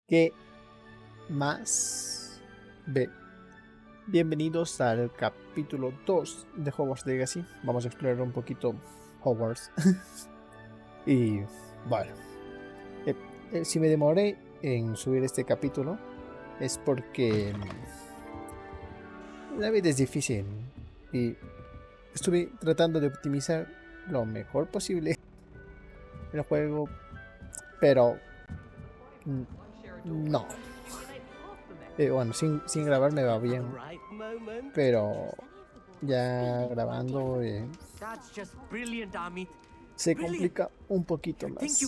¿Qué más ve? Bienvenidos al capítulo 2 de Hogwarts Legacy. Vamos a explorar un poquito Hogwarts. Y bueno, si me demoré en subir este capítulo es porque la vida es difícil y estuve tratando de optimizar lo mejor posible el juego, pero no. Bueno, sin grabar me va bien, pero ya grabando se complica un poquito más.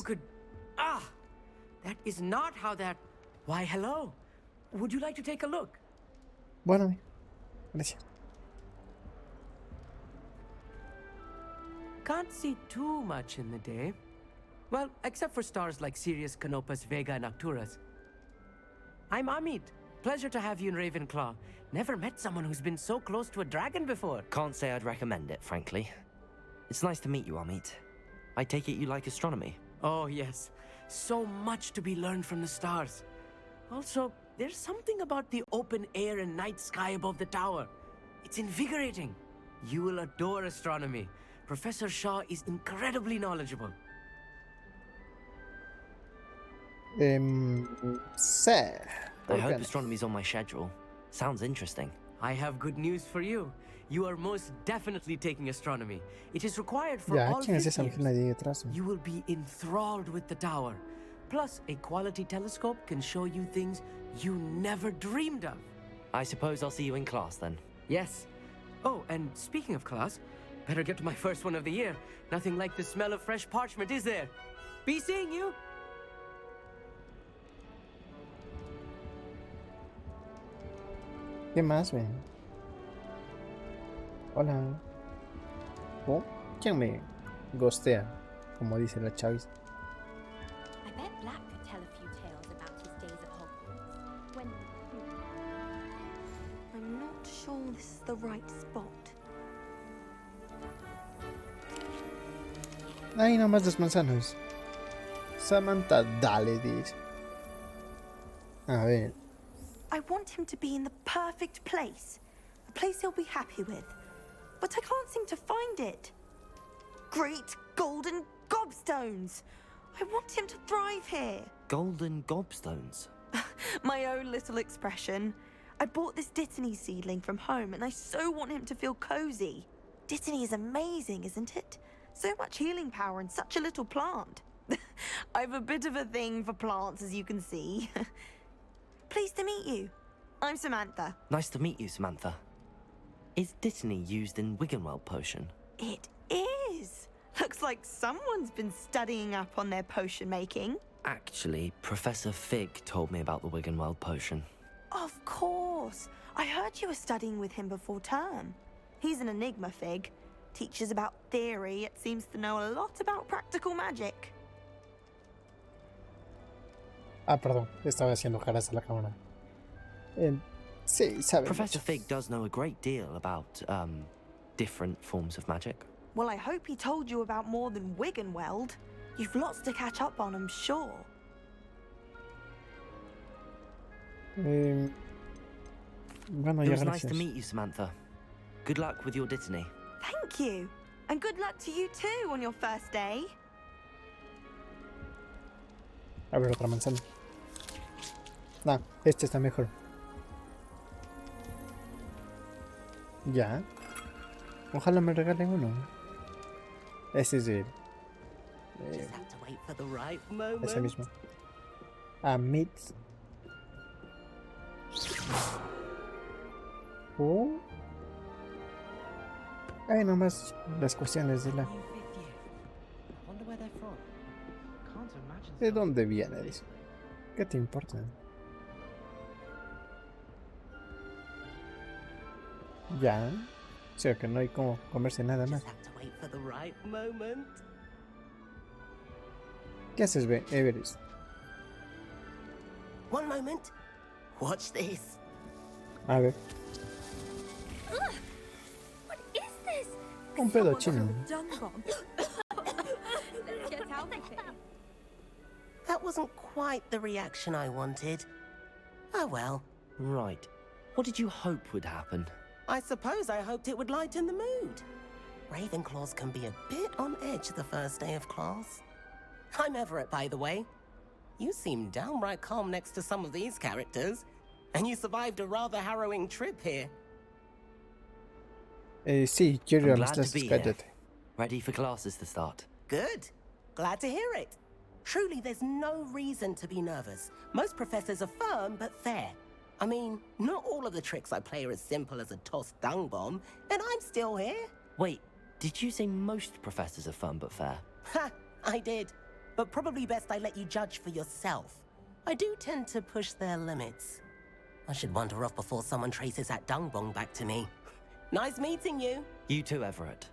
That is not how that. Why, hello. Would you like to take a look? Bueno, gracias. Can't see too much in the day. Well, except for stars like Sirius, Canopus, Vega, and Arcturus. I'm Amit. Pleasure to have you in Ravenclaw. Never met someone who's been so close to a dragon before. Can't say I'd recommend it, frankly. It's nice to meet you, Amit. I take it you like astronomy? Oh, yes. So much to be learned from the stars. Also, there's something about the open air and night sky above the tower. It's invigorating. You will adore astronomy. Professor Shaw is incredibly knowledgeable. I hope astronomy's on my schedule. Sounds interesting. I have good news for you. You are most definitely taking astronomy. It is required for all 5 years. You will be enthralled with the tower. Plus, a quality telescope can show you things you never dreamed of. I suppose I'll see you in class then. Yes. Oh, and speaking of class, better get to my first one of the year. Nothing like the smell of fresh parchment, is there? Be seeing you. ¿Qué más, ven? Hola. ¿Oh? ¿Quién me gostea? Como dice la chavis. I bet Black could tell a few tales about his days at Hogwarts. When... I'm not sure this is the right spot. Ahí nomás las manzanas. Samantha, dale, dice. A ver. I want him to be in the perfect place. A place he'll be happy with. But I can't seem to find it. Great golden gobstones! I want him to thrive here. Golden gobstones? My own little expression. I bought this Dittany seedling from home and I so want him to feel cozy. Dittany is amazing, isn't it? So much healing power in such a little plant. I've a bit of a thing for plants, as you can see. Pleased to meet you. I'm Samantha. Nice to meet you, Samantha. Is Dittany used in Wiggenweld potion? It is. Looks like someone's been studying up on their potion making. Actually, Professor Fig told me about the Wiggenweld potion. Of course. I heard you were studying with him before term. He's an enigma, Fig. Teaches about theory, yet seems to know a lot about practical magic. Ah, perdón, estaba haciendo caras a la cámara. Sí, sabe. Professor Fig does know a great deal about, different forms of magic. Well, I hope he told you about more than Wiggenweld. You've lots to catch up on, I'm sure. Bueno, It ya was nice gracias. to meet you, Samantha. Good luck with your Dittany. Thank you. And good luck to you too on your first day. A ver, otra manzana. No, este está mejor. Ya. Ojalá me regalen uno. Este es el... Just have to wait for the right moment. ese mismo. Amit. Oh. Ay, nomás las cuestiones de la... ¿De dónde viene eso? ¿Qué te importa? Ya. O sea que no hay como comerse nada más. ¿Qué haces, Everest? One moment. Watch this. A ver. What is this? Un pedo chino. Let's get out of here. That wasn't quite the reaction I wanted. Oh well. Right. What did you hope would happen? I suppose I hoped it would lighten the mood. Ravenclaws can be a bit on edge the first day of class. I'm Everett, by the way. You seem downright calm next to some of these characters. And you survived a rather harrowing trip here. Sí, quiero I'm glad estás to be here. cállate. Ready for classes to start. Good. Glad to hear it. Truly, there's no reason to be nervous. Most professors are firm but fair. I mean, not all of the tricks I play are as simple as a tossed dung bomb, and I'm still here. Wait, did you say most professors are fun but fair? Ha! I did. But probably best I let you judge for yourself. I do tend to push their limits. I should wander off before someone traces that dung bomb back to me. Nice meeting you. You too, Everett.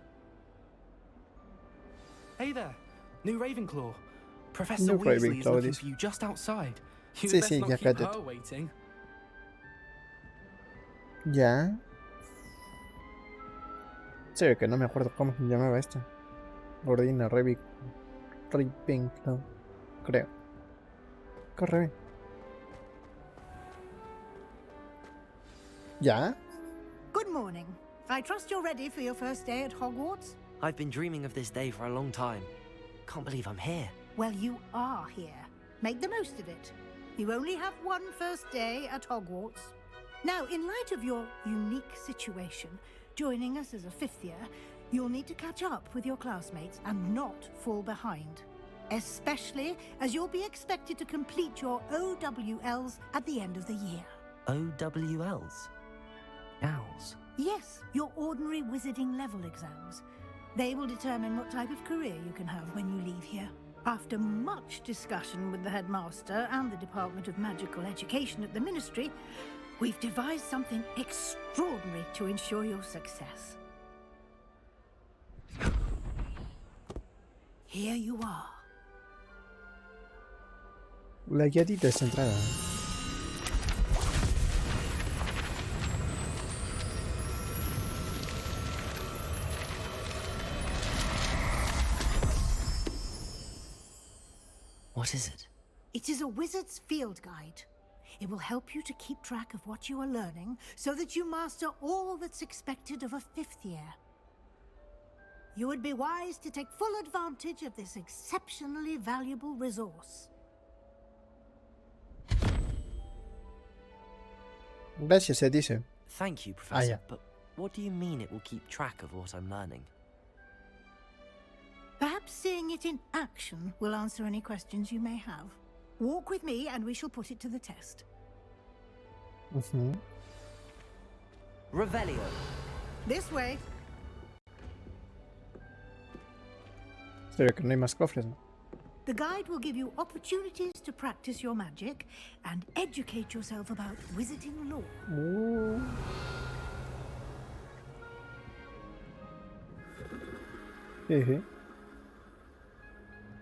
Hey there, new Ravenclaw. Professor New Weasley is Ravenclaw, looking this. for you just outside. You Sí, best sí, not ya keep cállate. her waiting. Ya. Sí, que no me acuerdo cómo se llamaba esta. Gordina Ravenclaw, creo. Corre bien. ¿Ya? Good morning. I trust you're ready for your first day at Hogwarts? I've been dreaming of this day for a long time. Can't believe I'm here. Well, you are here. Make the most of it. You only have one first day at Hogwarts. Now, in light of your unique situation, joining us as a fifth year, you'll need to catch up with your classmates and not fall behind. Especially as you'll be expected to complete your OWLs at the end of the year. OWLs? Owls? Yes, your ordinary wizarding level exams. They will determine what type of career you can have when you leave here. After much discussion with the headmaster and the Department of Magical Education at the Ministry, we've devised something extraordinary to ensure your success. Here you are. La guiadita es entrada. What is it? It is a wizard's field guide. It will help you to keep track of what you are learning so that you master all that's expected of a fifth year. You would be wise to take full advantage of this exceptionally valuable resource. Gracias, se dice. Thank you, Professor, yeah. but what do you mean it will keep track of what I'm learning? Perhaps seeing it in action will answer any questions you may have. Walk with me and we shall put it to the test. Revelio. This way. Espero que no hay más cofres, ¿no? The guide will give you opportunities to practice your magic and educate yourself about wizarding lore. Jeje.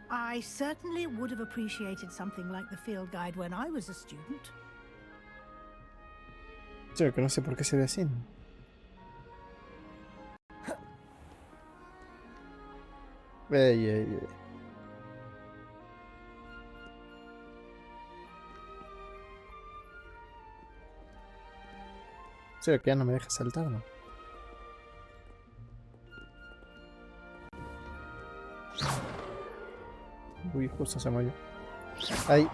I certainly would have appreciated something like the field guide when I was a student. Espero que no sé por qué se ve así. Ey, ey, ey. Espero que ya no me deje saltar, ¿no? Uy, justo se movió. Ahí.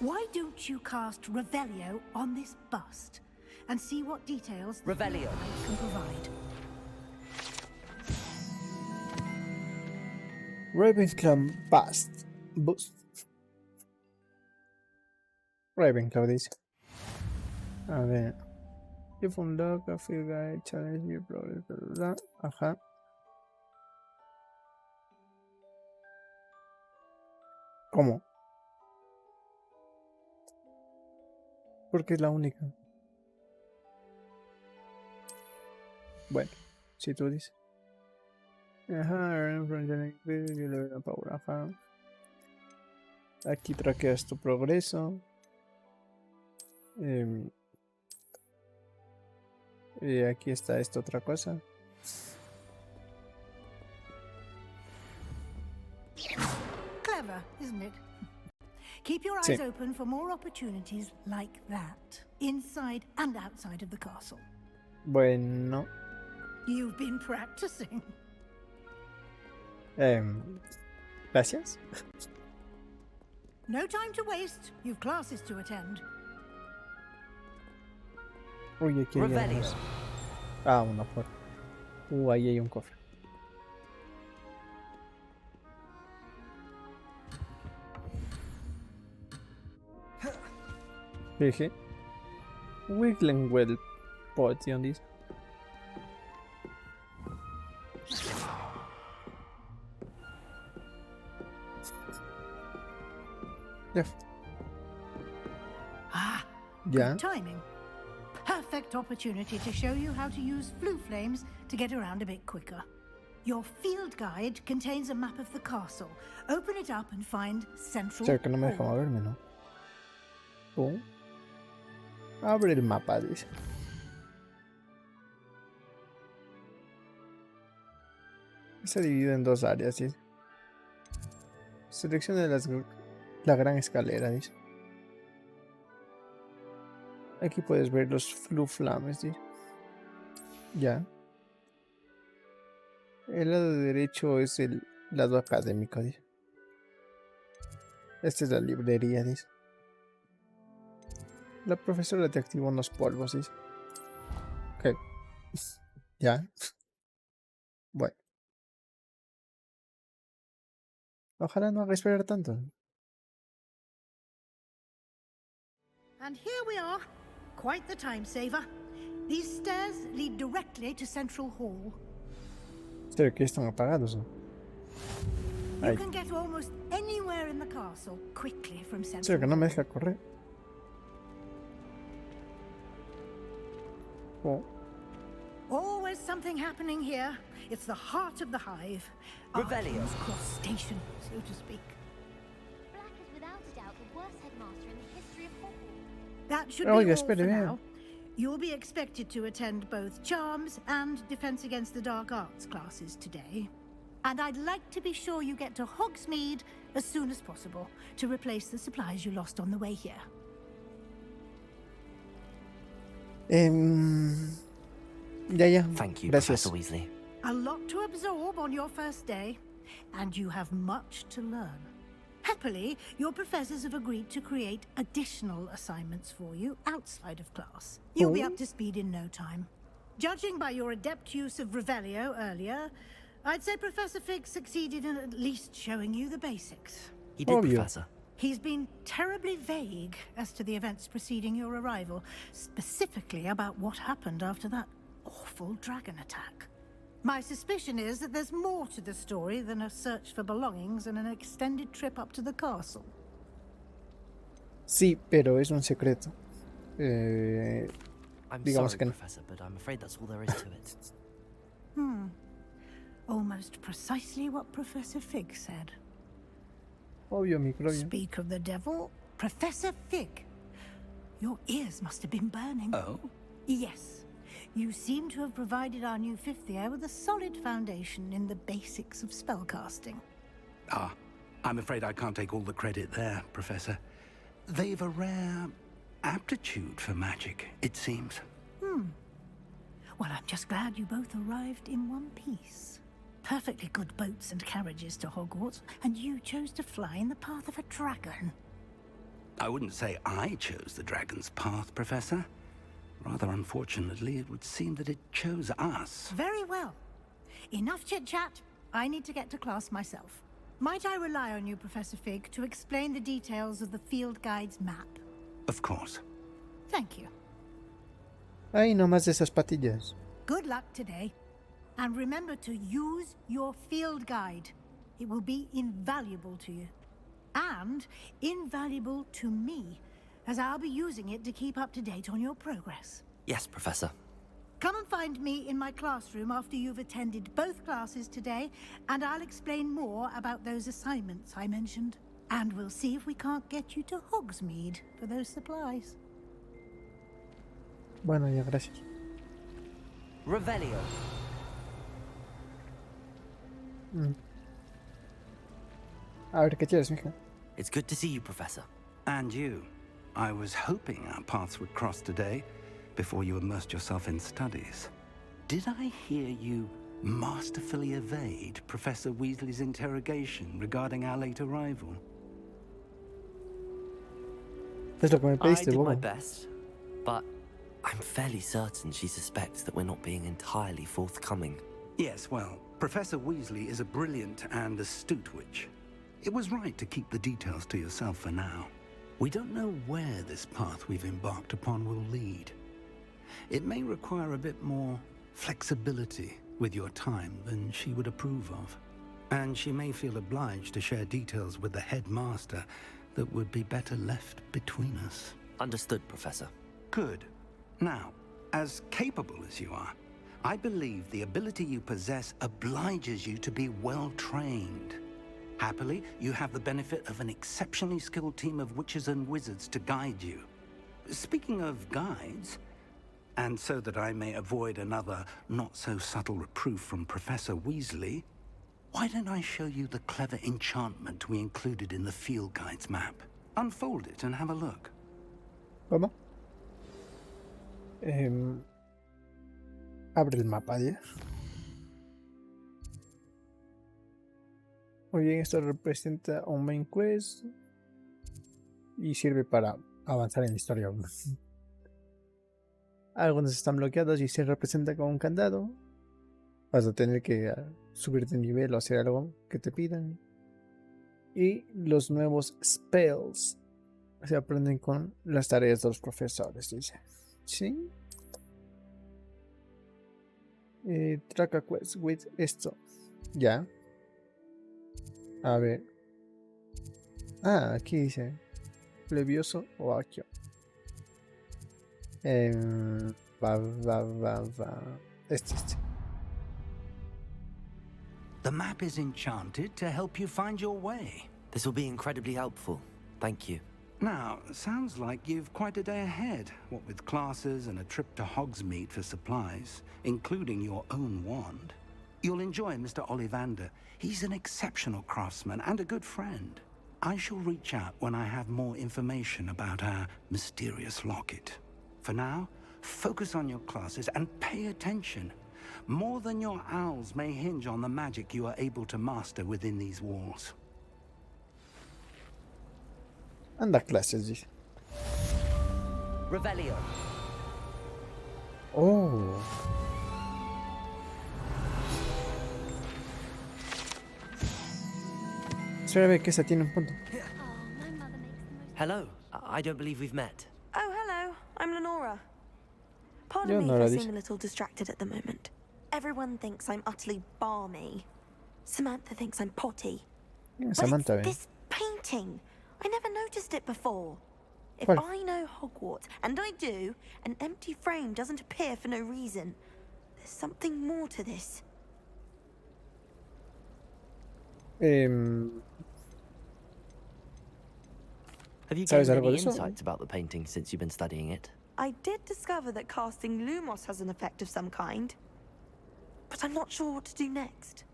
Why don't you cast Revelio on this bust and see what details the Revelio. guide can provide? Ravenclaw Bust. Ravenclaw dice. A ver. You found a field guide, challenge your progress, bla bla bla. Ajá. ¿Cómo? Porque es la única. Bueno, si tú dices. Ajá, ajá. Aquí traqueas tu progreso. Y aquí está esta otra cosa. Clever, isn't it? Keep your eyes open for more opportunities like that, inside and outside of the castle. Bueno. You've been practicing. Gracias. No time to waste. You've classes to attend. Uy, aquí hay armas. Ah, una puerta. Ahí hay un cofre. Dije. Wiggling well potion dice. Ah, Ya. good timing. Perfect opportunity to show you how to use flue flames to get around a bit quicker. Your field guide contains a map of the castle. Open it up and find Central O sea, que no me deja Hall. moverme, ¿no? Pum. Abre el mapa, dice. Se divide en dos áreas, dice. Seleccione la gran escalera, dice. Aquí puedes ver los fluflames, dice. Ya. El lado derecho es el lado académico, dice. Esta es la librería, dice. La profesora te activó unos polvos, dice. Ok. Ya. Bueno. Ojalá no haga esperar tanto. And here we are. Quite the time saver. These stairs lead directly to Central Hall. Espero que están apagados, ¿no? You Ay. can get almost anywhere in the castle quickly from Espero Central que no me Hall. deja correr. Oh. Always something happening here. It's the heart of the hive. Revelio. Arden's Cross Station, so to speak. Black is without a doubt the worst headmaster in the history of Hogwarts. That should Oiga, be all for espere, vea. now. You'll be expected to attend both Charms and Defense Against the Dark Arts classes today. And I'd like to be sure you get to Hogsmeade as soon as possible to replace the supplies you lost on the way here. Ya. Thank you, Gracias. Professor Weasley. A lot to absorb on your first day, and you have much to learn. Happily, your professors have agreed to create additional assignments for you outside of class. You'll be up to speed in no time. Judging by your adept use of Revelio earlier, I'd say Professor Fig succeeded in at least showing you the basics. He did, Obvio. Professor. He's been terribly vague as to the events preceding your arrival, specifically about what happened after that awful dragon attack. My suspicion is that there's more to the story than a search for belongings and an extended trip up to the castle. Sí, pero es un secreto. I'm Digamos sorry, que no. Professor, but I'm afraid that's all there is to it. Almost precisely what Professor Fig said. Obvio, microbio. Speak of the devil, Professor Fig. Your ears must have been burning. Oh? Yes. You seem to have provided our new fifth year with a solid foundation in the basics of spellcasting. Ah, I'm afraid I can't take all the credit there, Professor. They've a rare aptitude for magic, it seems. Well, I'm just glad you both arrived in one piece. Perfectly good boats and carriages to Hogwarts, and you chose to fly in the path of a dragon. I wouldn't say I chose the dragon's path, Professor. Rather unfortunately, it would seem that it chose us. Very well. Enough chit-chat. I need to get to class myself. Might I rely on you, Professor Fig, to explain the details of the field guide's map? Of course. Thank you. Ay, no más de esas patillas. Good luck today. And remember to use your field guide. It will be invaluable to you. And invaluable to me, as I'll be using it to keep up to date on your progress. Yes, Professor. Come and find me in my classroom after you've attended both classes today, and I'll explain more about those assignments I mentioned. And we'll see if we can't get you to Hogsmeade for those supplies. Bueno, ya, gracias. Revelio. A ver, ¿qué quieres, mija? It's good to see you, Professor. And you. I was hoping our paths would cross today, before you immersed yourself in studies. Did I hear you masterfully evade Professor Weasley's interrogation regarding our late arrival? Es lo que me I pediste, did my bobo. best, but I'm fairly certain she suspects that we're not being entirely forthcoming. Yes, well, Professor Weasley is a brilliant and astute witch. It was right to keep the details to yourself for now. We don't know where this path we've embarked upon will lead. It may require a bit more flexibility with your time than she would approve of. And she may feel obliged to share details with the headmaster that would be better left between us. Understood, Professor. Good. Now, as capable as you are, I believe the ability you possess obliges you to be well trained. Happily, you have the benefit of an exceptionally skilled team of witches and wizards to guide you. Speaking of guides, and so that I may avoid another not-so-subtle reproof from Professor Weasley, why don't I show you the clever enchantment we included in the field guide's map? Unfold it and have a look. ¿Cómo? Abre el mapa, ¿ya? Muy bien, esto representa un main quest y sirve para avanzar en la historia. Algunos están bloqueados y se representa con un candado. Vas a tener que subir de nivel o hacer algo que te pidan. Y los nuevos spells se aprenden con las tareas de los profesores, dice. ¿Sí? Track a quest with esto. Ya. A ver. Ah, aquí dice. Plebioso o accio. Este. The map is enchanted to help you find your way. This will be incredibly helpful. Thank you. Now, sounds like you've quite a day ahead, what with classes and a trip to Hogsmeade for supplies, including your own wand. You'll enjoy Mr. Ollivander. He's an exceptional craftsman and a good friend. I shall reach out when I have more information about our mysterious locket. For now, focus on your classes and pay attention. More than your owls may hinge on the magic you are able to master within these walls. Anda clases, dice. Revelio. Oh. Espera a ver que esa tiene un punto. Hello. I don't believe we've met. Oh, hello. I'm Lenora. Pardon me Leonora for dice. seeming a little distracted at the moment. Everyone thinks I'm utterly balmy. Samantha thinks I'm potty. Samantha, But it's this painting. I never noticed it before. If ¿Cuál? I know Hogwarts, and I do, an empty frame doesn't appear for no reason. There's something more to this. Have you ¿Sabes gained algo any de eso? insights about the painting since you've been studying it? I did discover that casting Lumos has an effect of some kind. But I'm not sure what to do next.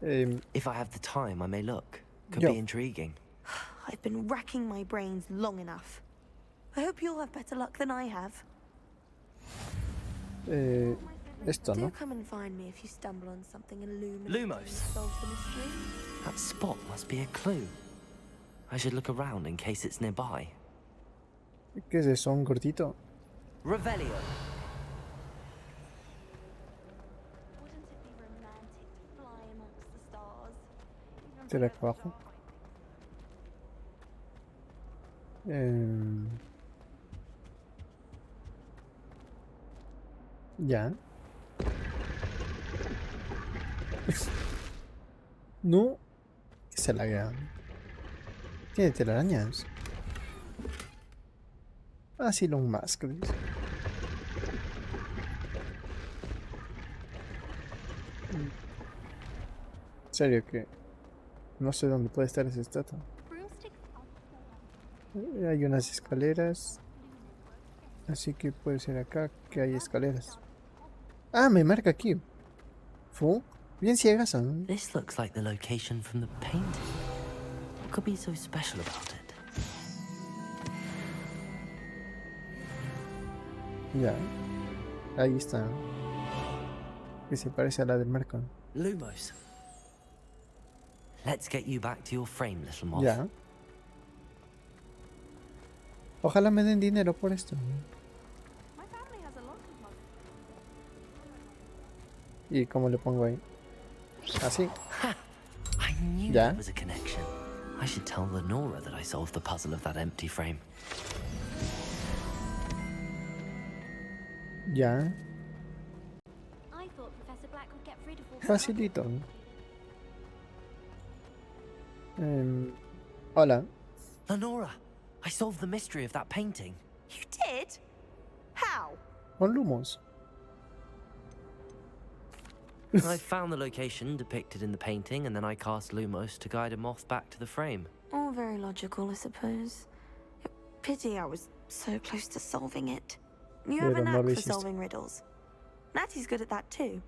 If I have the time, I may look. Could Yo. be intriguing. I've been racking my brains long enough. I hope you'll have better luck than I have. Esto, Do ¿no? come and find me if you stumble on something illuminating Lumos. and solves the mystery. That spot must be a clue. I should look around in case it's nearby. ¿Qué es eso? ¿Un gordito? Revelio. Wouldn't it be romantic to fly amongst the stars? Even ¿Será below acá abajo? Ya. No. ¿Qué se la tiene telarañas. Ah, sí, Long Mask. Dice. En serio que no sé dónde puede estar esa estatua. broomsticks are Hay unas escaleras. Así que puede ser acá que hay escaleras. Ah, me marca aquí. Fu. Bien ciegas son. This looks like the location from the painting. What could be so special about it? Ya. Ahí está. Que se parece a la del Mercon. Lumos. Let's get you back to your frame, little moth. Ya. Ojalá me den dinero por esto. My family has a lot of money. ¿Y cómo le pongo ahí? Así. I knew Yeah. there was a connection. I should tell Lenora that I solved the puzzle of that empty frame. Ya. I thought Professor Black would get rid of all the Facilito. Hola. Lenora, I solved the mystery of that painting. You did? How? Con Lumos. I found the location depicted in the painting, and then I cast Lumos to guide a moth back to the frame. All very logical, I suppose. Pity I was so close to solving it. You have a Pero no knack lo for hiciste. solving riddles. Natty's good at that too.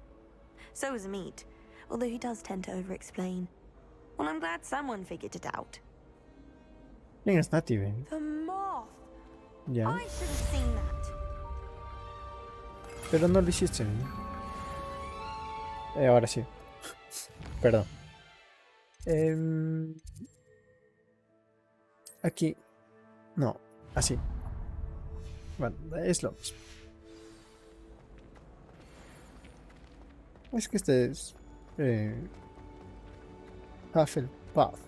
So is Amit, although he does tend to over-explain. Well, I'm glad someone figured it out. ¿Quién es native? The moth! Ya. I should have seen that. Pero no lo hiciste. Ahora sí. Perdón. Aquí. No, así. Bueno, es lo mismo. Es que este es Hufflepuff.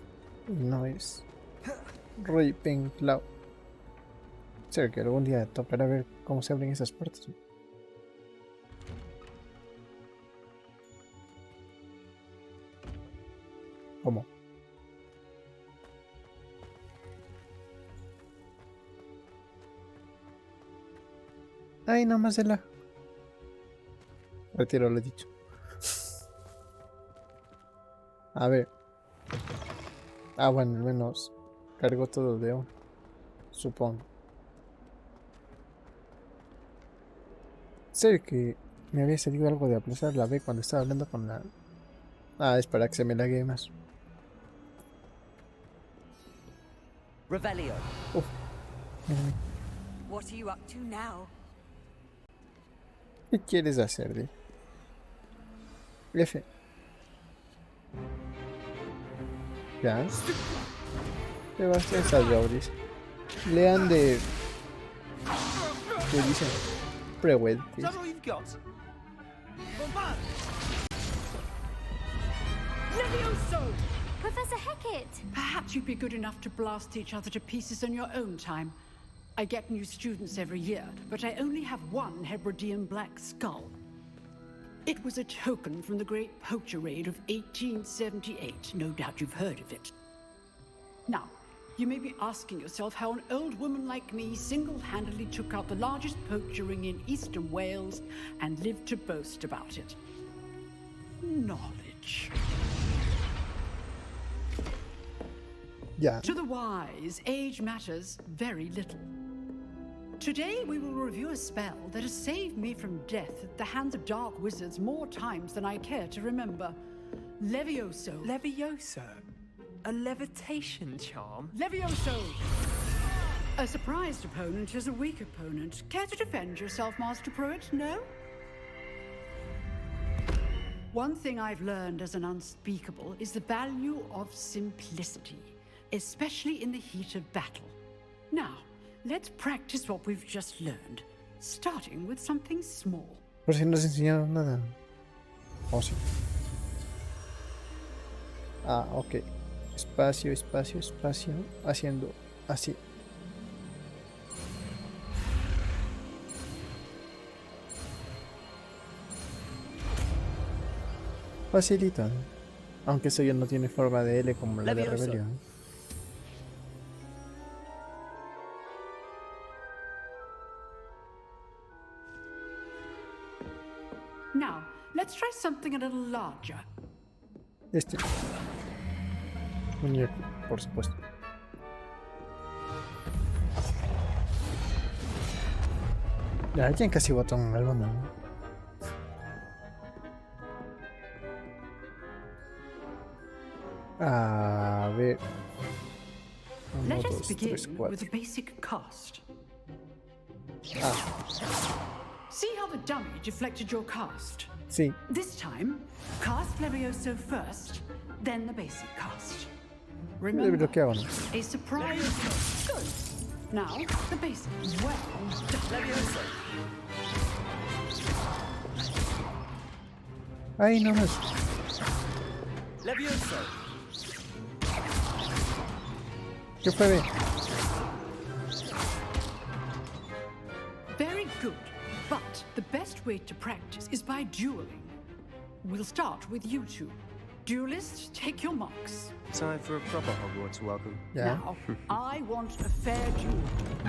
No es Ravenclaw. Sé que algún día tocará ver cómo se abren esas puertas. ¿Cómo? Ay, nada más de la... Retiro lo dicho. A ver. Ah, bueno, al menos cargo todo de uno. Supongo. Sé que me había salido algo de aplazar la B cuando estaba hablando con la... Ah, es para que se me lague más. Revelio. Mira, What are you up to now? ¿qué quieres hacer, de? F. Ya. Sebastián Salvadores. Lean de... ¿Qué dicen? Prewed. Levioso! Professor Hecat! Perhaps you'd be good enough to blast each other to pieces in your own time. I get new students every year, but I only have one Hebridean black skull. It was a token from the Great Poacher Raid of 1878. No doubt you've heard of it. Now, you may be asking yourself how an old woman like me single-handedly took out the largest poacher ring in eastern Wales and lived to boast about it. Knowledge. Ya. To the wise, age matters very little. Today we will review a spell that has saved me from death at the hands of dark wizards more times than I care to remember. Levioso. Levioso? A levitation charm? Levioso! A surprised opponent is a weak opponent. Care to defend yourself, Master Pruitt? No? One thing I've learned as an unspeakable is the value of simplicity, especially in the heat of battle. Now, let's practice what we've just learned, starting with something small. Por si no has enseñado nada. Oh, sí. Ah, ok. Espacio, espacio, espacio. Haciendo así. Facilita. Aunque eso ya no tiene forma de L como la de Levioso. rebelión. Now, let's try something a little larger. Este. Muñeco, por supuesto. Ya, alguien casi botó un algo, ¿no? A ver. Let us 2, 3, begin 4. with a basic cast. Ah, See how the dummy deflected your cast? sí. This time, cast Levioso first, then the basic cast. Pero Remember, ¿qué hago? No? a surprise. Good. Now, the basic. Well done. Levioso. Ay, no más. Levioso. ¿Qué fue? Ve? Very good. But the best way to practice is by dueling. We'll start with you two. Duelists, take your marks. Time for a proper Hogwarts welcome. Ya. Now, I want a fair duel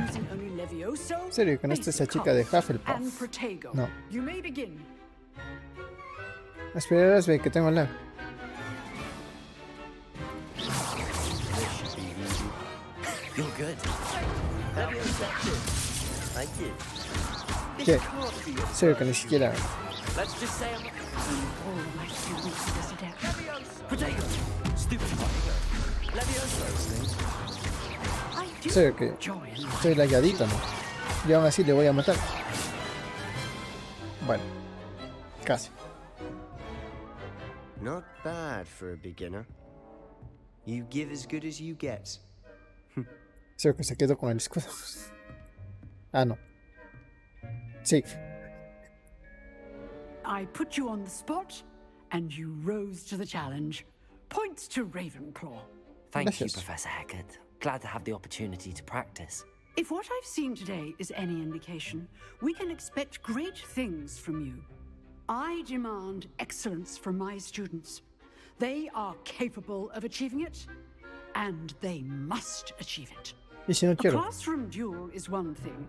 using only Levioso, ¿En serio? ¿Con esta esa basic chica de cast, Hufflepuff? and Protego. No. You may begin. Esperarás, ve, que tengo lag. You're good. Thank you. ¿Qué? En serio, que ni siquiera. Let's just say I'm All of my students to this adept. Potato. Stupid Levioso. I En do serio, que enjoy it. estoy lagueadito, ¿no? Y aún así le voy a matar. Bueno. Casi. Not bad for a beginner. You give as good as you get. En serio, que se quedó con el escudo. Ah, no. Sí. I put you on the spot, and you rose to the challenge. Points to Ravenclaw. Thank you, Gracias. Professor Hecat. Glad to have the opportunity to practice. If what I've seen today is any indication, we can expect great things from you. I demand excellence from my students. They are capable of achieving it, and they must achieve it. Y si no A quiero. classroom duel is one thing,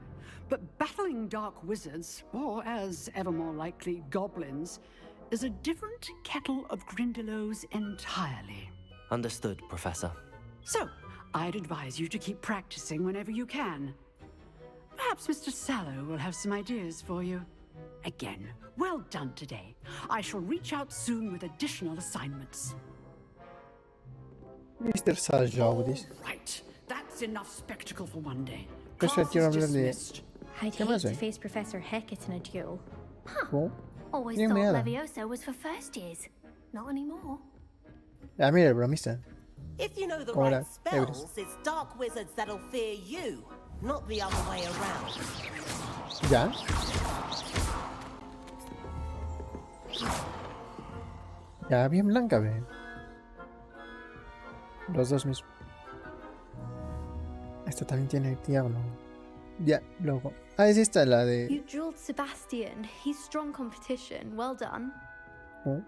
but battling dark wizards, or as ever more likely, goblins, is a different kettle of Grindylows entirely. Understood, Professor. So, I'd advise you to keep practicing whenever you can. Perhaps Mr. Sallow will have some ideas for you. Again, well done today. I shall reach out soon with additional assignments. Mr. Sajaudis. Right, that's enough spectacle for one day. Pues Class quiero is hablar de. dismissed. I'd ¿Qué hate más to hay? face Professor Hecat in a duel. Oh, Always bien thought meada. Levioso was for first years. Not anymore. Ah, mira el bromista. If you know the ¿Cómo right era? spells, it's dark wizards that'll fear you, not the other way around. ¿Ya? Ya, bien blanca, ve. Los dos mismos. Esta también tiene diablo. Ya, luego. Ah, es esta la de. You dueled Sebastian. He's strong competition. Well done. Oh,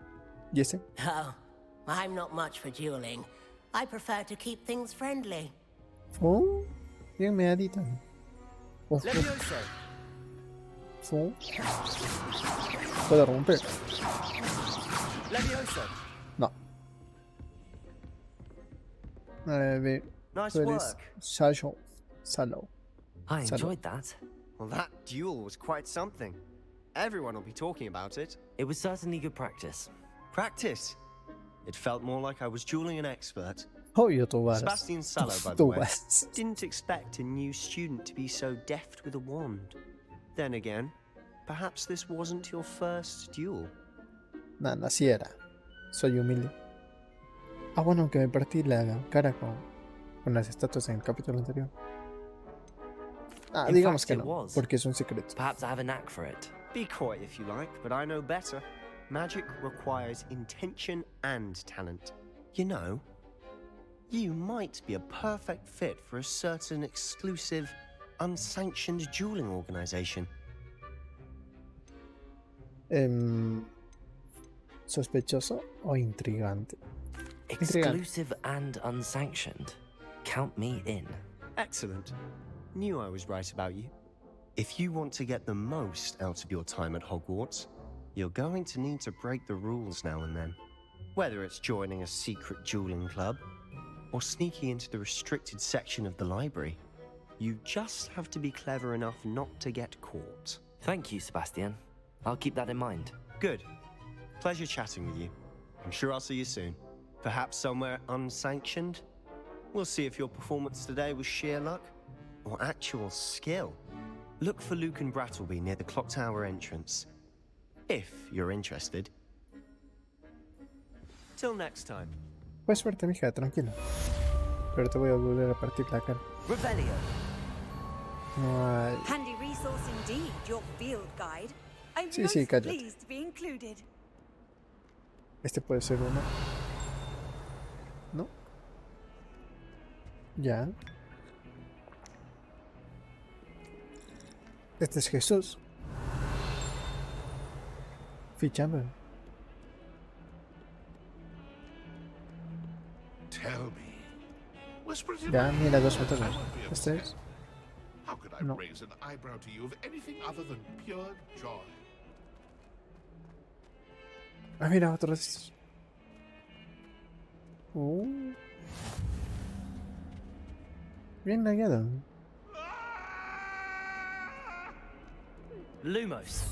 ¿y ese? Oh, I'm not much for dueling. I prefer to keep things friendly. Oh, bien meadita. Oh, oh, Levioso. oh. Puedo romper. Levioso. No. A ver. Nice Tú eres work. Salo. I Salud. enjoyed that. Well, that duel was quite something. Everyone will be talking about it. It was certainly good practice. Practice. It felt more like I was dueling an expert. Obvio, tú vas. Sebastian Sallow, by the Tú way, vas. didn't expect a new student to be so deft with a wand. Then again, perhaps this wasn't your first duel. Nada, así era. Soy humilde. Ah, bueno, que me partí la cara con las estatuas en el capítulo anterior. Ah, In digamos fact, que it no, was. porque es un secreto. Perhaps I have a knack for it. Be coy if you like, but I know better. Magic requires intention and talent. You know, you might be a perfect fit for a certain exclusive, unsanctioned dueling organization. ¿Sospechoso o intrigante? Exclusive and unsanctioned. Count me in. Excellent. Knew I was right about you. If you want to get the most out of your time at Hogwarts, you're going to need to break the rules now and then. Whether it's joining a secret dueling club, or sneaking into the restricted section of the library, you just have to be clever enough not to get caught. Thank you, Sebastian. I'll keep that in mind. Good. Pleasure chatting with you. I'm sure I'll see you soon. Perhaps somewhere unsanctioned? We'll see if your performance today was sheer luck or actual skill. Look for Luke and Brattleby near the clock tower entrance, if you're interested. Till next time. Pues suerte, mija, tranquilo. Pero te voy a volver a partir la cara. Revelio. No hay... Handy resource indeed, your field guide. I'm Sí, most sí, cállate. pleased to be included. Este puede ser uno. ¿No? Ya. Este es Jesús. Fichame. Tell me. Whisper it in Ya, my mira, ear. dos I fantasmas. won't be Este upset. es. How could I No. raise an eyebrow to you of anything other than pure joy? Ah, mira, otro de estos. Bien lagueado. Lumos.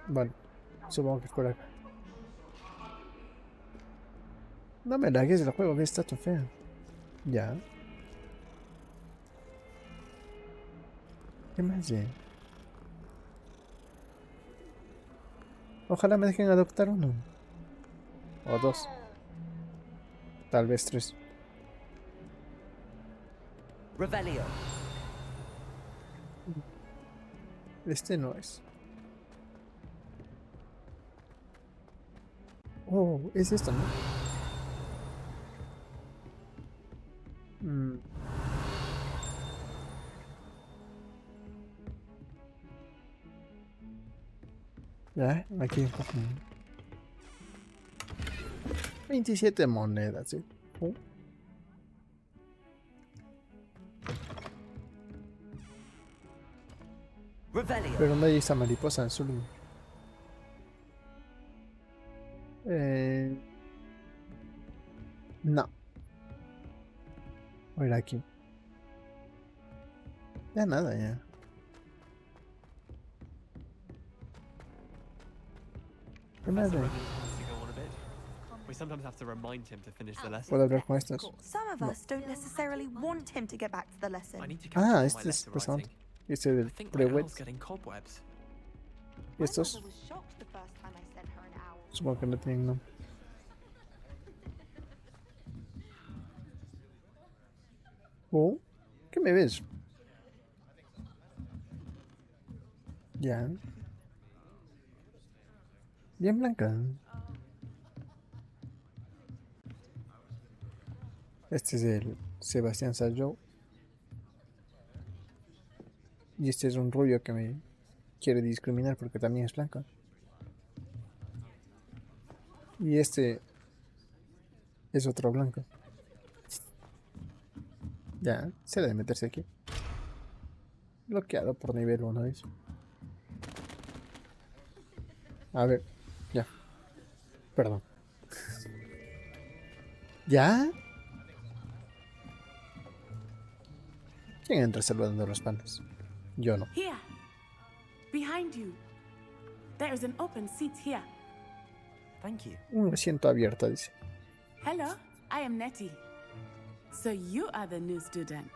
Bueno, supongo que es por acá. No me lagues el juego, que está tan feo. Ya. ¿Qué más hay? Ojalá me dejen adoptar uno. O dos. Tal vez tres. Revelio. Este no es. Oh, es esto, ¿no? Ya, aquí. 27 monedas, ¿sí? Revelio. Pero no hay esa mariposa, solo... No. A ver aquí. Ya nada, ya. ¿Qué más hay? We sometimes have to remind him to finish the lesson. ¿Puedo hablar con estas? Some of us don't necessarily want him to get back to the lesson. I need to catch up Ah, on my este es letter pasante. writing. Este I del think my pre-web. owl's getting cobwebs. ¿Y estos? My mother was shocked the first time I sent her an owl. Supongo que no tienen nombre. Oh, ¿qué me ves? Ya. Bien blanca. Este es el Sebastián Sallo. Y este es un rubio que me quiere discriminar porque también es blanco. Y este es otro blanco. Ya, se debe meterse aquí. Bloqueado por nivel 1, ¿ves? A ver, ya. Perdón. ¿Ya? ¿Quién entra saludando los panes? Yo no. Here, behind you. There is an open seat here. Thank you. Un asiento abierto, dice. Hello, I am Nettie. So you are the new student.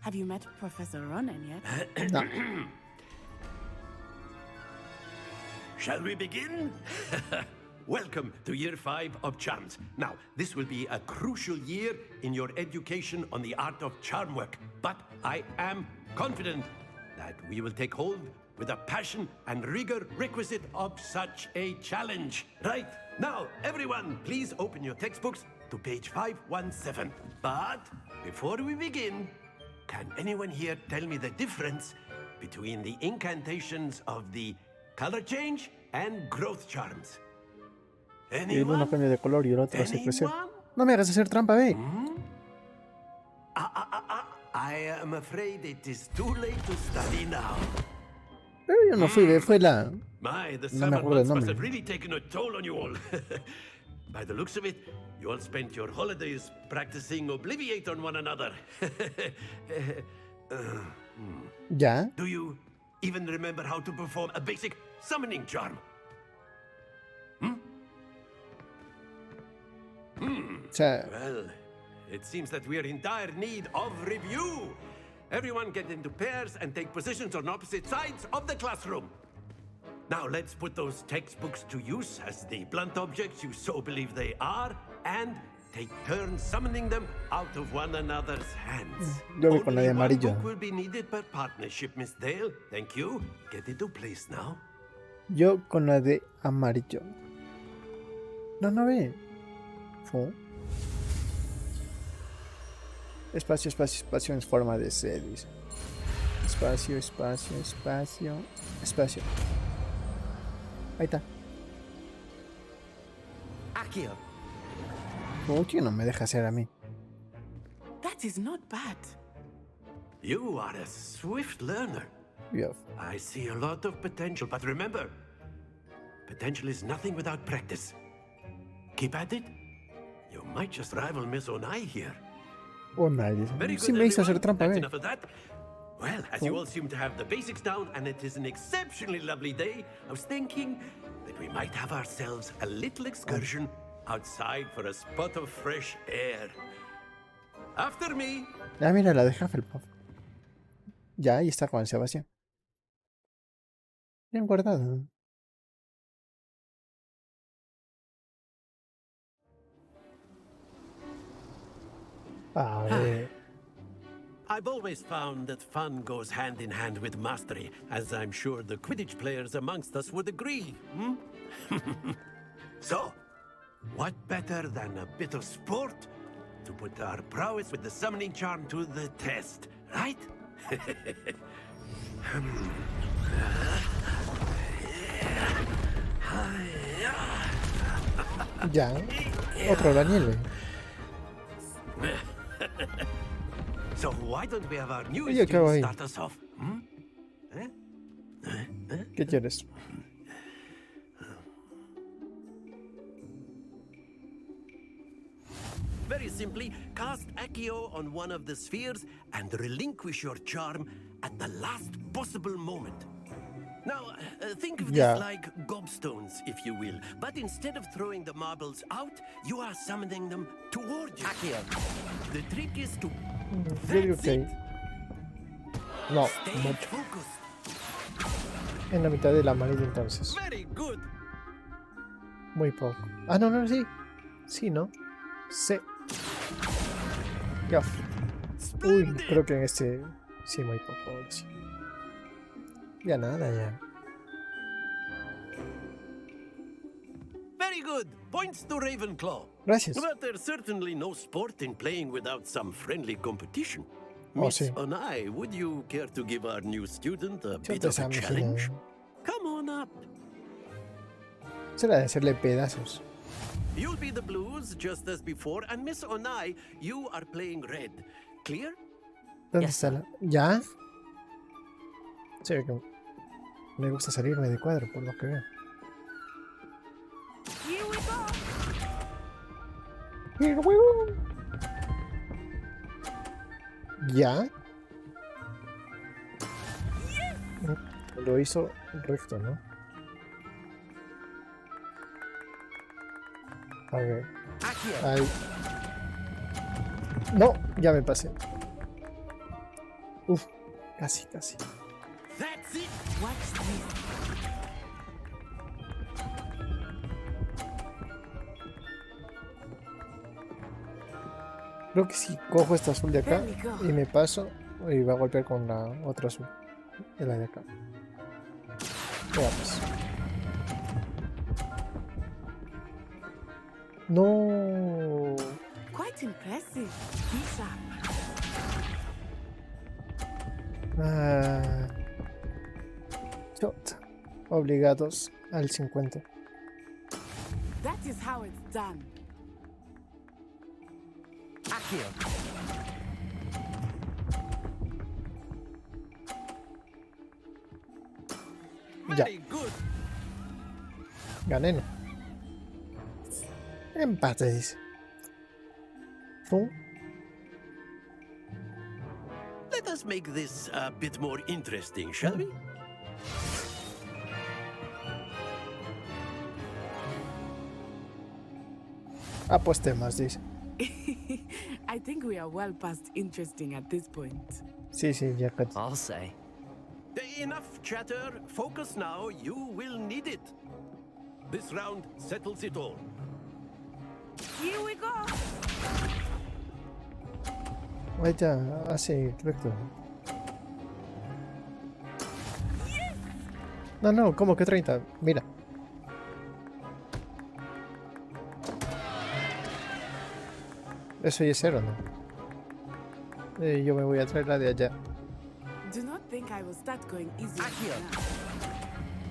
Have you met Professor Ronan yet? No. Shall we begin? Welcome to Year 5 of Charms. Now, this will be a crucial year in your education on the art of charm work, but I am confident that we will take hold with the passion and rigor requisite of such a challenge. Right, now, everyone, please open your textbooks to page 517. But before we begin, can anyone here tell me the difference between the incantations of the color change and growth charms? Y el uno cambia de color y el otro hace crecer. No me hagas hacer trampa, ve. I am afraid it is too late to study now. Pero yo no fui, fue la... My, the No me summer acuerdo el months must nombre. have really taken a toll on you all. By the looks of it, you all spent your holidays practicing Obliviate on one another. ¿Ya? Do you even remember how to perform a basic summoning charm? Well, it seems that we're in dire need of review. Everyone get into pairs and take positions on opposite sides of the classroom. Now let's put those textbooks to use as the blunt objects you so believe they are, and take turns summoning them out of one another's hands. Yo voy con la de Only one amarillo. book will be needed per partnership, Miss Dale. Thank you. Get into place now. Yo con la de amarillo. No ve. Espacio, espacio, espacio en forma de C, dice. Espacio, espacio, espacio, espacio. Ahí está. Accio. ¿Por no me deja hacer a mí? That is not bad. You are a swift learner. Yeah. I see a lot of potential, but remember, potential is nothing without practice. Keep at it. You might just rival Miss Onai here. Onai Very dice. good, Sí me hizo everyone. hacer trampa, That's ve. enough of that. Well, as you all seem to have the basics down, and it is an exceptionally lovely day, I was thinking that we might have ourselves a little excursion outside for a spot of fresh air. After me. Ah, mira, la de Hufflepuff. Ya, ahí está con Sebastián. Bien guardado. A ver. I've always found that fun goes hand in hand with mastery, as I'm sure the Quidditch players amongst us would agree. So, what better than a bit of sport to put our prowess with the summoning charm to the test, right? Ya. Otro Daniel. So why don't we have our new Oye, ¿qué hago ahí? student start us off? ¿Qué quieres? Very simply, cast Accio on one of the spheres and relinquish your charm at the last possible moment. Now, think of Yeah. this like gobstones, if you will. But instead of throwing the marbles out, you are summoning them toward you. Accio. The trick is to... Yo digo que ahí. No, Stay mucho. focused. En la mitad del amarillo entonces. Very good. Muy poco. Ah, no, sí. Sí, ¿no? Sí. Ya. Uy, creo que en este... Sí, muy poco. Sí. Ya nada, ya. Very good. Points to Ravenclaw. Gracias. But there's certainly no sport in playing without some friendly competition. Oh, Miss sí. Onai, would you care to give our new student a Yo bit te of a amo, challenge? señor. Come on up. Será de hacerle pedazos. You'll be the blues just as before, and Miss Onai, you are playing red. Clear? ¿Dónde está la...? ¿Ya? Sí, que me gusta salirme de cuadro, por lo que veo. Here we go. Here we go. ¿Ya? Lo hizo recto, ¿no? A ver. Ahí. No, ya me pasé. Uf, casi. That's it. Watch this. Creo que si cojo esta azul de acá There we go. y me paso, y va a golpear con la otra azul. De la de acá. Veamos. No. Quite impressive. Keep up. Ah, chota. Obligados al 50. That is how it's done. Accio. Ya. Very good. Gané, ¿no? Empate, dice. ¿Pum? Let us make this a bit more interesting, shall we? Apostemos, dice. I think we are well past interesting at this point. Sí, sí, ya casi. I'll say. Enough chatter. Focus now. You will need it. This round settles it all. Here we go. Vaya, así, correcto. No, no, ¿cómo que 30? Mira. Eso ya es 0, ¿no? Yo me voy a traer la de allá. Do not think I will start going easy.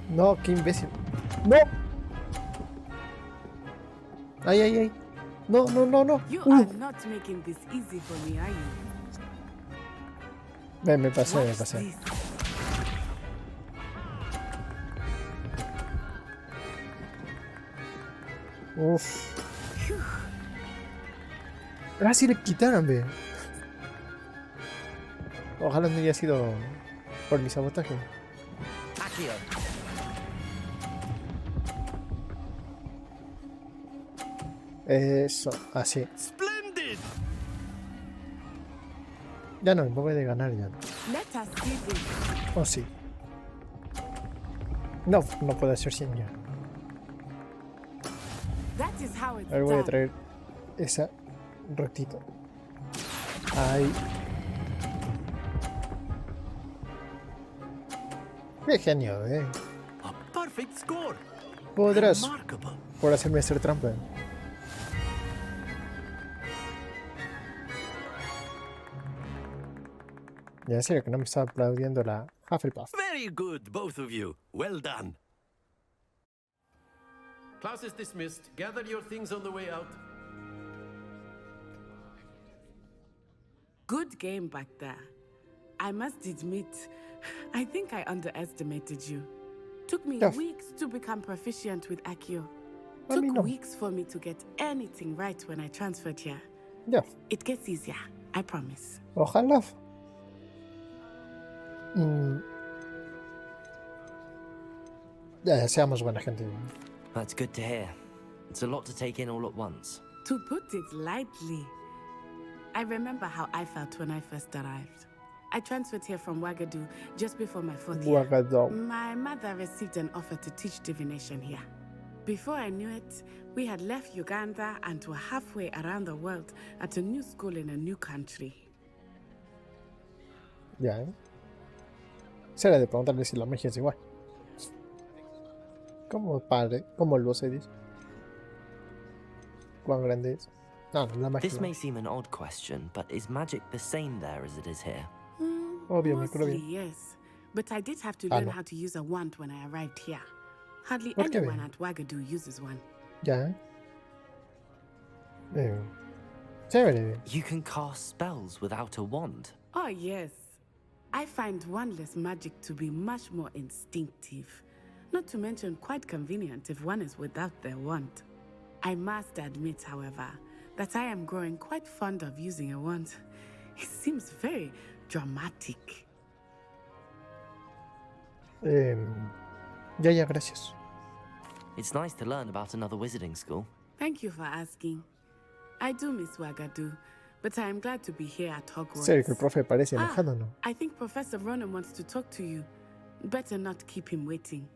No, qué imbécil. ¡No! ¡Ay, ay, ay! No, no, no, no. You are not making this easy for me, are you? Me pasé, me pasé. Uf. Ah, sí le quitaron, ve. Ojalá no haya sido por mi sabotaje. Eso, así. Splendid. Ya no, me voy a ganar ya. Oh, sí. No, no puede ser sin ya. A ver, voy a traer esa rectito. Ahí. Qué genio, A perfect score. Podrás Remarkable. por hacerme hacer trampa. Ya en serio que no me estaba aplaudiendo la Hufflepuff. Very good, both of you. Well done. Class is dismissed. Gather your things on the way out. Good game back there. I must admit, I think I underestimated you. Took me weeks to become proficient with Accio. Took weeks for me to get anything right when I transferred here. Yeah. It gets easier, I promise. Ojalá. Ya, seamos buena gente. That's good to hear. It's a lot to take in all at once. To put it lightly, I remember how I felt when I first arrived. I transferred here from Ouagadougou just before my 4th year. My mother received an offer to teach divination here. Before I knew it, we had left Uganda and were halfway around the world at a new school in a new country. Ya, será de preguntarle si la magia es igual. ¿Cómo padre? ¿Cómo lo se dice? ¿Cuán grande es? No, la magia. This may seem an odd question, but is magic the same there as it is here? Mostly, yes. But I did have to learn how to use a wand when I arrived here. Hardly anyone at Ouagadougou uses one. Ya. Chévere. You can cast spells without a wand? Oh, yes. I find wandless magic to be much more instinctive. Not to mention quite convenient if one is without their wand. I must admit, however, that I am growing quite fond of using a wand. It seems very dramatic. Ya, gracias. It's nice to learn about another wizarding school. Thank you for asking. I do miss Ouagadougou, but I am glad to be here at Hogwarts. Serio que el profe parece enojado, ¿no? I think Professor Ronan wants to talk to you. Better not keep him waiting.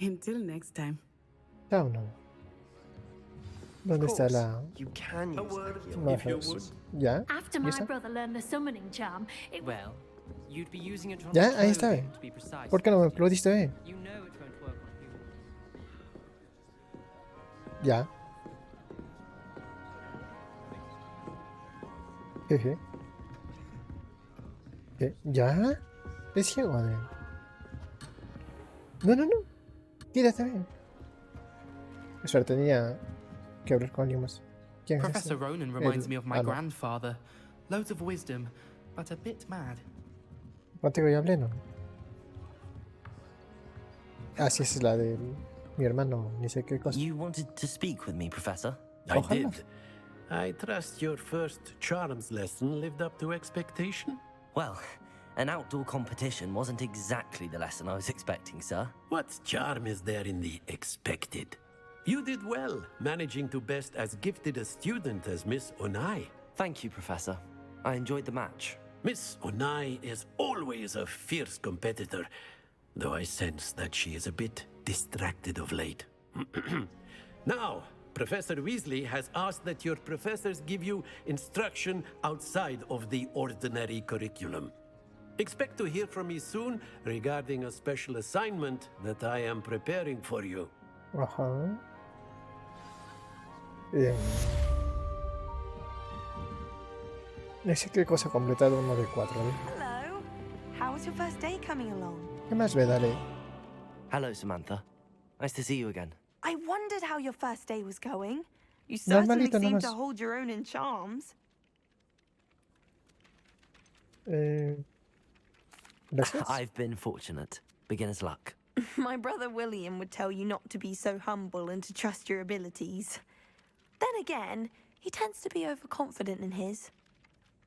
Until next time. Chao, no. ¿Dónde está la...? You can use ¿Ya? After my brother learned the summoning charm, it... Well, you'd be using it on Ya, ahí está. to be precise. ¿Por qué no me aplaudiste? You know it won't work on humans. Ya. Jeje. ¿Ya? Es ciego, No, no, no. Quédate bien. Eso tenía que hablar con alguien más. ¿Quién es Professor ese? Ronan reminds me of my grandfather. Loads of wisdom, but a bit mad. Contigo ya hablé, ¿no? Ah, sí, esa es la de mi hermano, ni sé qué cosa. You wanted to speak with me, Professor? I did. I trust your first charms lesson lived up to expectation? Well, An outdoor competition wasn't exactly the lesson I was expecting, sir. What charm is there in the expected? You did well, managing to best as gifted a student as Miss Onai. Thank you, Professor. I enjoyed the match. Miss Onai is always a fierce competitor, though I sense that she is a bit distracted of late. Now, Professor Weasley has asked that your professors give you instruction outside of the ordinary curriculum. Expect to hear from me soon regarding a special assignment that I am preparing for you. Ajá. Bien. Ese que cosa completado 1 de 4. Hello. How was your first day coming along? ¿Qué más me daré? Hello, Samantha. Nice to see you again. I wondered how your first day was going. You certainly Normalito seem nomás. to hold your own in charms. Gracias. I've been fortunate. Beginner's luck. My brother William would tell you not to be so humble and to trust your abilities. Then again, he tends to be overconfident in his.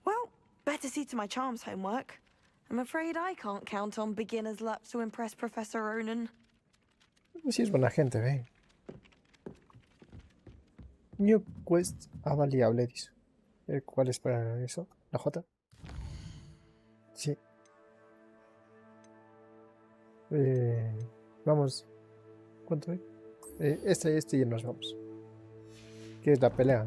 Well, better see to my charms homework. I'm afraid I can't count on beginner's luck to impress Professor Ronan. Sí es buena gente, ve. New quest avaliable, dice. ¿Cuál es para eso? ¿La J? Sí. Vamos. ¿Cuánto hay? Este y nos vamos. ¿Qué es la pelea?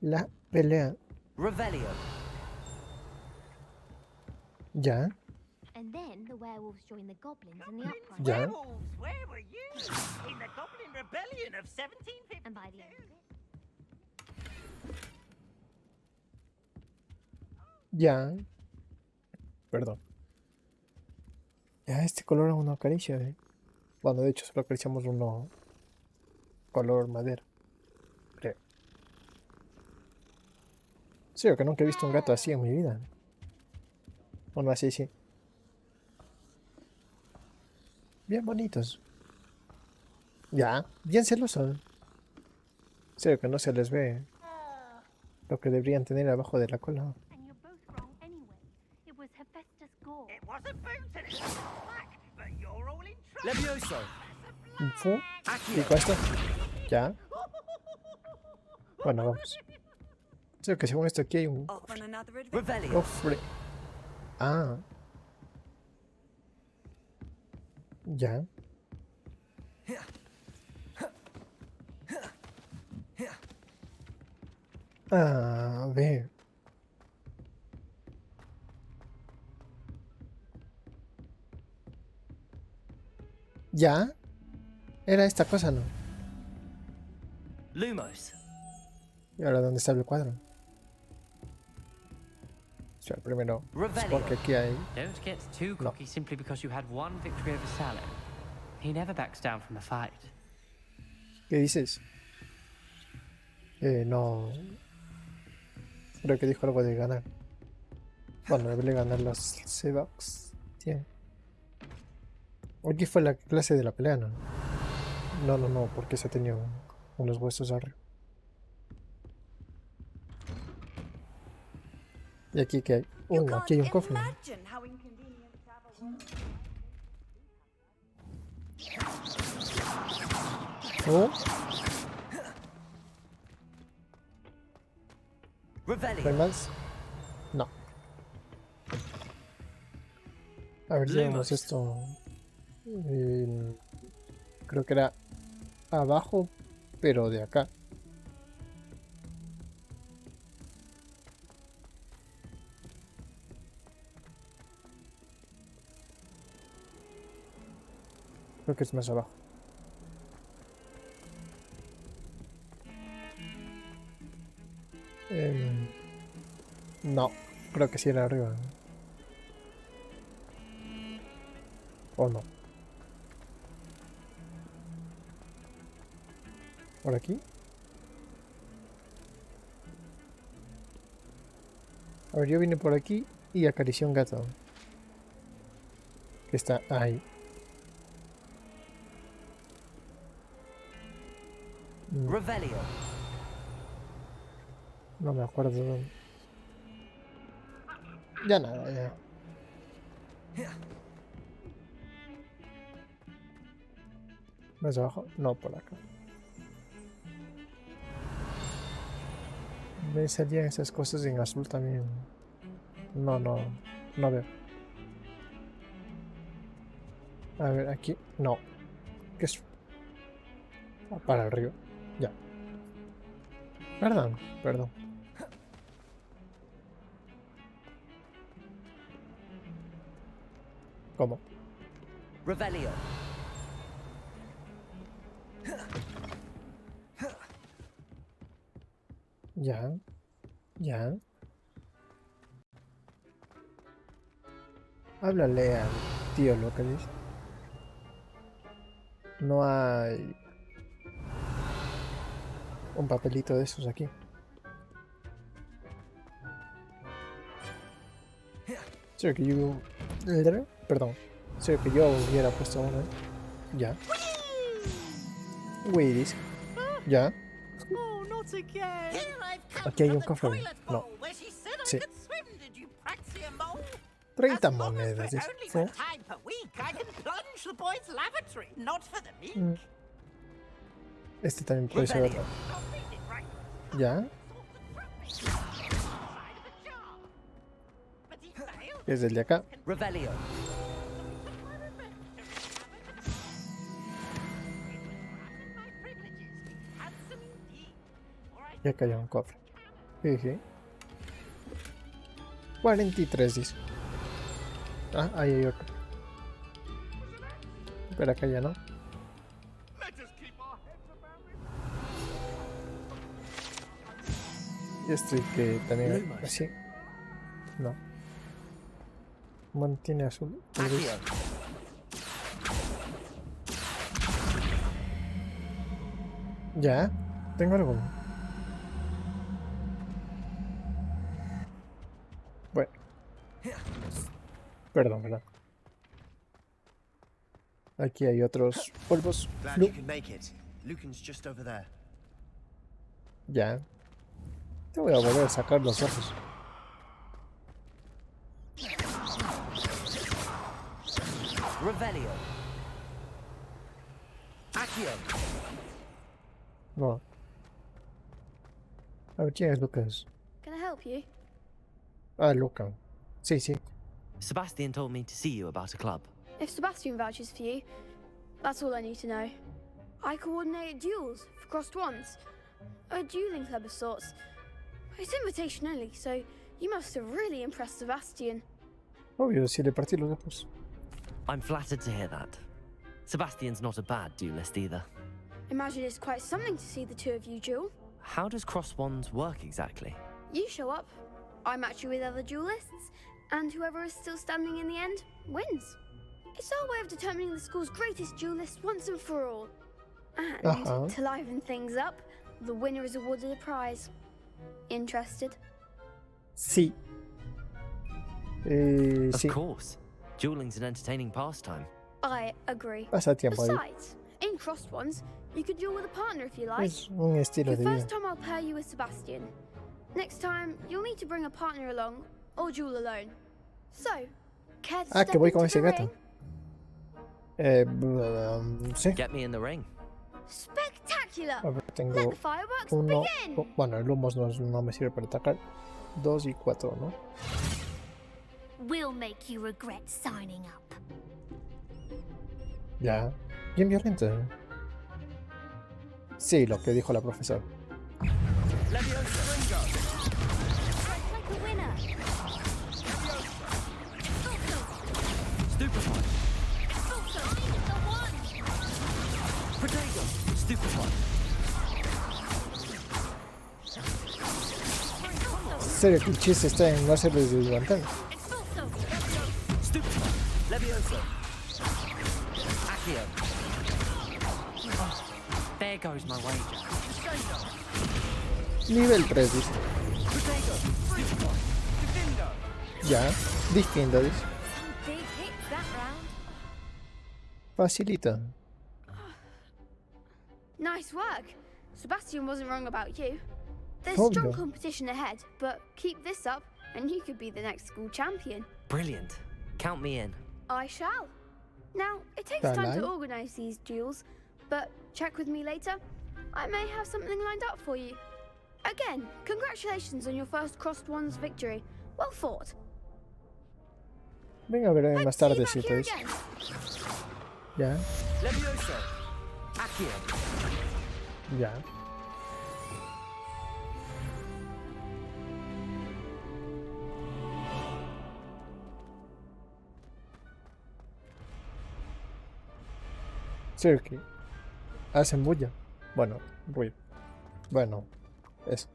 La pelea. Revelio. Ya. And then the werewolves join the goblins in the uprising. Ya. Where were you? In the Goblin Rebellion of 1752. And by the end of it, Ya. Perdón. Ya, este color aún no acaricia, ¿eh? Bueno, de hecho solo acariciamos uno color madera. Creo. Sí, que nunca he visto un gato así en mi vida. Bueno, así sí. Bien bonitos. Ya, bien celosos. Sí, que no se les ve lo que deberían tener abajo de la cola. and you're both wrong anyway. It was Hephaestus Gore. It wasn't booted, it was black, but you're all in trouble. Levioso. Info. Pico esto. Ya. Bueno, vamos. Creo que según esto aquí hay un Off on another adventure. Revelio. cofre. Ah. Ya. A ver. ¿Ya? Era esta cosa, ¿no? Lumos. ¿Y ahora dónde está el cuadro? O sea, primero, porque aquí hay... Don't get too cocky simply because you had one victory over Sallow. He never backs down from a fight. ¿Qué dices? No... Creo que dijo algo de ganar. Bueno, debería ganar los Sebucks. Bien. Aquí fue la clase de la pelea, ¿no? No, porque se ha tenido unos huesos arriba. ¿Y aquí qué hay? Aquí hay un cofre. Imagine how inconvenient to have a world. Revelio. ¿No hay más? No. A ver si vemos esto. Creo que era abajo, pero de acá. Creo que es más abajo. No, creo que sí era arriba. ¿O no? ¿Por aquí? A ver, yo vine por aquí y acaricié un gato. Que está ahí. Revelio. No me acuerdo dónde. Ya nada, ya. ¿Más abajo? No, por acá. Me salían esas cosas en azul también. No veo. A ver, aquí. No. ¿Qué es? Para el río. Ya. Perdón. ¿Cómo? Revelio. Ya. Háblale al tío Lucas. No hay un papelito de esos aquí. Sé que yo... Perdón. Sé que yo hubiera puesto uno. Ya. Wait. Ya. Aquí hay un cofre. No. Sí. 30 monedas. ¿Sí? Este también puede ser otro. Ya. Es el de acá. Revelio. Y acá hay un cofre. Sí. 43 dice. Ah, ahí hay otro. Pero acá ya no. Y este que también así. No. Mantiene azul. Ya. Tengo algo. Bueno. Perdón. Aquí hay otros polvos. Ya. Te voy a volver a sacar los ojos. Revelio. Accio. No. A ver, ¿quién es Lucas? Can I help you? Ah, Lucas. Sí. Sebastian told me to see you about a club. If Sebastian vouches for you, that's all I need to know. I coordinate duels for crossed ones. A dueling club of sorts. It's invitation only, so you must have really impressed Sebastian. Obvio, si le partí los ojos. I'm flattered to hear that. Sebastian's not a bad duelist either. Imagine it's quite something to see the two of you duel. How does cross wands work exactly? You show up, I match you with other duelists, and whoever is still standing in the end wins. It's our way of determining the school's greatest duelist once and for all. And to liven things up, the winner is awarded a prize. Interested? Sí. Of course. Dueling's an entertaining pastime. I agree. Pasa tiempo ahí. Besides, in crossed ones, you could duel with a partner if you like. Es un estilo de The vida. first time I'll pair you with Sebastian. Next time, you'll need to bring a partner along, or duel alone. So, care to step que voy con into ese the gato. ring? Sí. Get me in the ring. Spectacular! A ver, tengo Let the fireworks uno. begin! Bueno, el humo no me sirve para atacar. 2 y 4, ¿no? We'll make you regret signing up. Ya. Bien violento. Sí, lo que dijo la profesora. Like a winner. Stupefy. The one. Potato. Stupefy. Serio, que el chiste está en no hacerles deslevantar. Stupefy. Levioso. Accio. There goes my wager. Nivel 3, dice. Potato. Stupefy. Ya. Distinto, dice. Some big hits that round. Facilita. Nice work. Sebastian wasn't wrong about you. There's Obvio. strong competition ahead, but keep this up and you could be the next school champion. Brilliant. Count me in. I shall. Now, it takes time to organize these duels, but check with me later. I may have something lined up for you. Again, congratulations on your first Crossed Ones victory. Well fought. Venga, veré más tarde si te dice. Ya. Levioso. Accio. Ya. Sí, que hacen bulla. Bueno, ruido. Bueno, eso.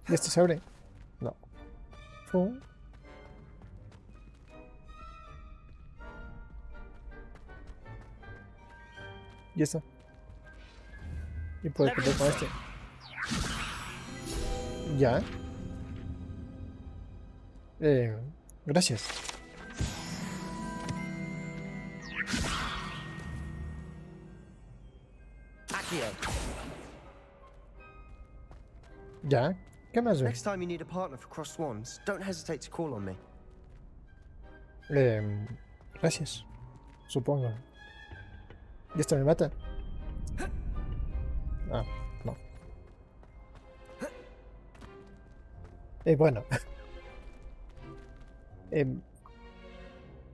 ¿Y esto se abre? No. Y esto. Y puedo quitar con este. Ya. Gracias. Ya. ¿Qué más? Next time you need a partner for Crossed Swans, don't hesitate to call on me. Gracias. Supongo. ¿Y esto me mata? Ah, no. Bueno.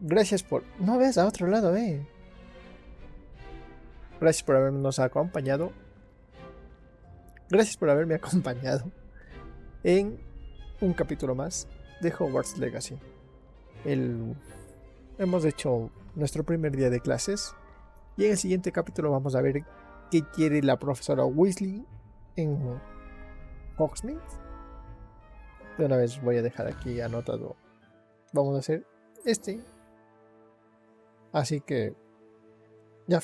Gracias por... No ves a otro lado, Gracias por habernos acompañado. Gracias por haberme acompañado en un capítulo más de Hogwarts Legacy. Hemos hecho nuestro primer día de clases y en el siguiente capítulo vamos a ver qué quiere la profesora Weasley en Hogsmeade. De una vez voy a dejar aquí anotado. Vamos a hacer este. Así que ya.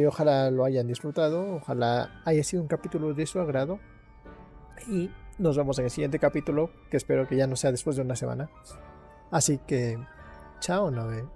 Ojalá lo hayan disfrutado, ojalá haya sido un capítulo de su agrado y nos vemos en el siguiente capítulo, que espero que ya no sea después de una semana. Así que, chao, Nove.